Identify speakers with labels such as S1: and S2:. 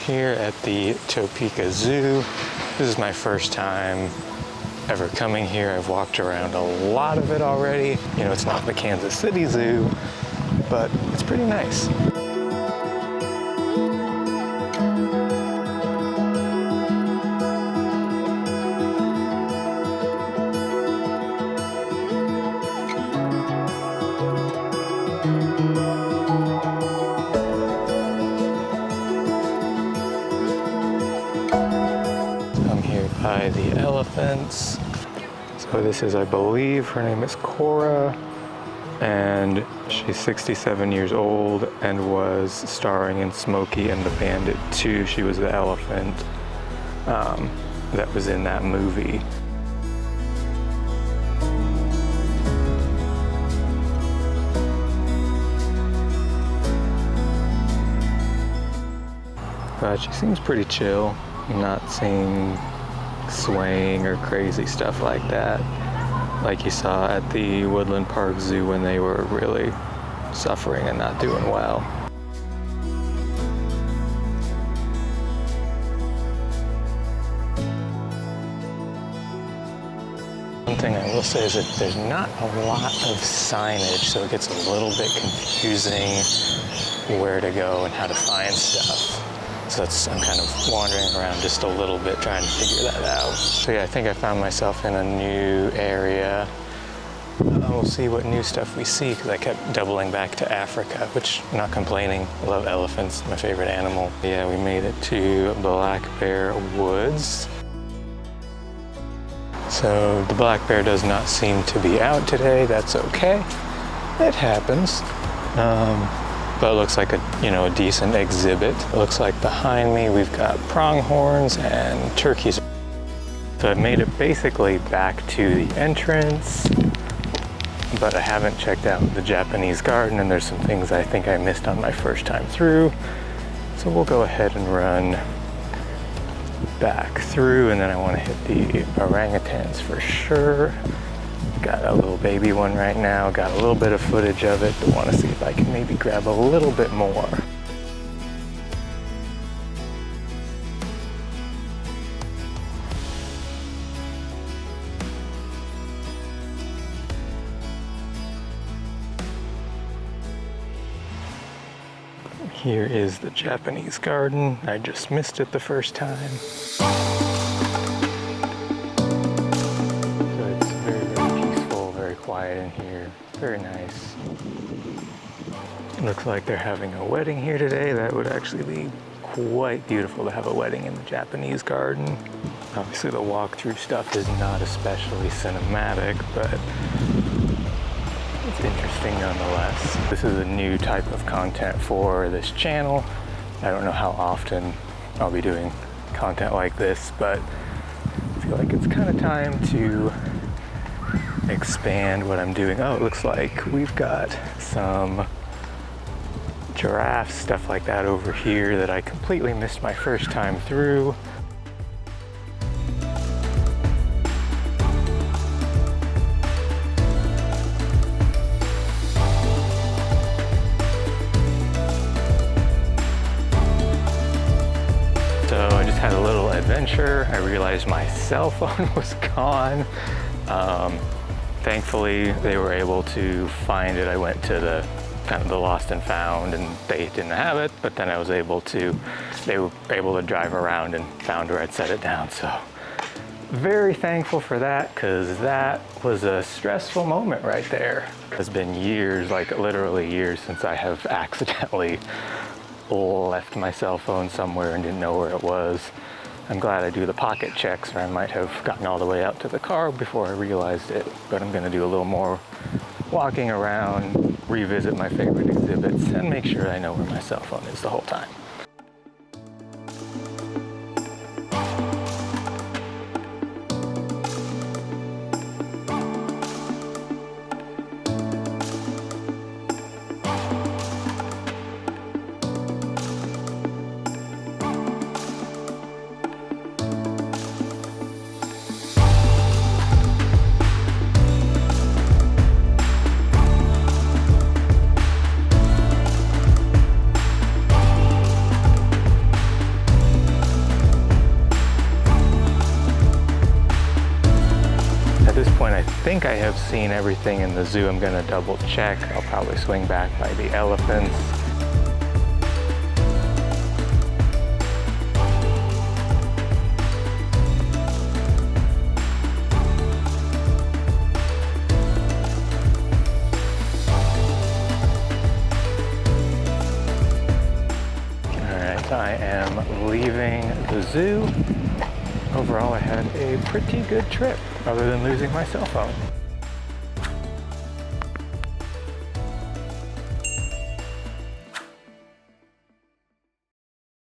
S1: here at the Topeka Zoo. This is my first time ever coming here. I've walked around a lot of it already. You know, it's not the Kansas City Zoo, but it's pretty nice. By the elephants. So this is, I believe, her name is Cora, and she's 67 years old and was starring in Smokey and the Bandit 2. She was the elephant that was in that movie. But she seems pretty chill. I'm not seeing swaying or crazy stuff like that, like you saw at the Woodland Park Zoo when they were really suffering and not doing well. One thing I will say is that there's not a lot of signage, so it gets a little bit confusing where to go and how to find stuff. So I'm kind of wandering around just a little bit trying to figure that out. So yeah, I think I found myself in a new area. We'll see what new stuff we see, because I kept doubling back to Africa, which I'm not complaining. I love elephants, my favorite animal. Yeah, we made it to Black Bear Woods. So the black bear does not seem to be out today. That's okay. It happens. But it looks like a decent exhibit. It looks like behind me we've got pronghorns and turkeys. So I've made it basically back to the entrance, but I haven't checked out the Japanese garden, and there's some things I think I missed on my first time through. So we'll go ahead and run back through, and then I want to hit the orangutans for sure. Got a little baby one right now, got a little bit of footage of it, but want to see if I can maybe grab a little bit more. Here is the Japanese garden. I just missed it the first time. Quiet in here, very nice. Looks like they're having a wedding here today. That would actually be quite beautiful to have a wedding in the Japanese garden. Obviously the walkthrough stuff is not especially cinematic, but it's interesting nonetheless. This is a new type of content for this channel. I don't know how often I'll be doing content like this, but I feel like it's kind of time to expand what I'm doing. Oh, it looks like we've got some giraffes, stuff like that over here that I completely missed my first time through. So I just had a little adventure. I realized my cell phone was gone. Thankfully, they were able to find it. I went to the kind of the lost and found, and they didn't have it, but then they were able to drive around and found where I'd set it down. So very thankful for that, because that was a stressful moment right there. It's been years, like literally years, since I have accidentally left my cell phone somewhere and didn't know where it was. I'm glad I do the pocket checks, or I might have gotten all the way out to the car before I realized it. But I'm gonna do a little more walking around, revisit my favorite exhibits, and make sure I know where my cell phone is the whole time. think I have seen everything in the zoo. I'm gonna double check. I'll probably swing back by the elephants. I am leaving the zoo. Overall, I had a pretty good trip, other than losing my cell phone.